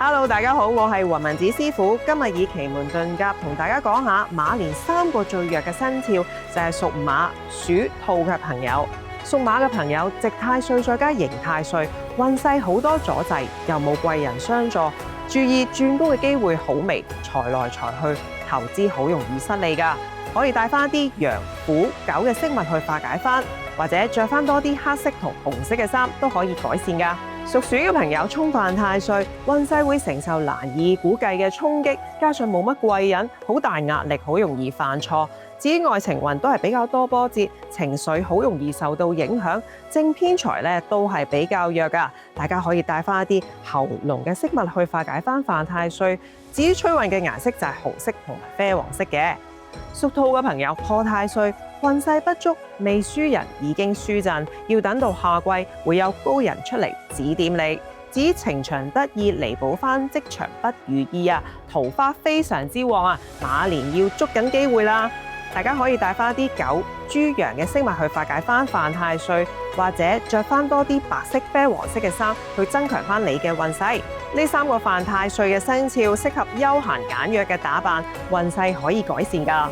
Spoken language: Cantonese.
Hello， 大家好，我係雲文子師傅。今日以奇門遁甲同大家講下馬年3個最弱嘅生肖，就係屬馬、鼠、兔嘅朋友。屬馬嘅朋友，值太歲再加刑太歲，運勢好多阻滯，又冇貴人相助。注意轉工嘅機會好微，財來財去，投資好容易失利㗎。可以帶翻啲羊、虎、狗嘅飾物去化解翻，或者着翻多啲黑色同紅色嘅衫都可以改善㗎。屬鼠嘅朋友沖犯太歲，運勢會承受難以估計嘅衝擊，加上冇乜貴人，好大壓力，好容易犯錯。至於愛情運都係比較多波折，情緒好容易受到影響。正偏財咧都係比較弱㗎，大家可以帶翻一啲喉嚨嘅飾物去化解翻犯太歲。至於催運嘅顏色就係紅色同埋啡黃色嘅。屬兔嘅朋友破太歲，運勢不足，未輸人已經輸陣，要等到下季會有高人出嚟指點你。至於情場得意，彌補翻職場不如意啊，桃花非常之旺啊，馬年要捉緊機會啦。大家可以帶翻啲狗、豬、羊嘅飾物去化解翻犯太歲，或者着翻多啲白色、啡黃色嘅衫去增強翻你嘅運勢。呢3個犯太歲嘅生肖適合休閒簡約嘅打扮，運勢可以改善㗎。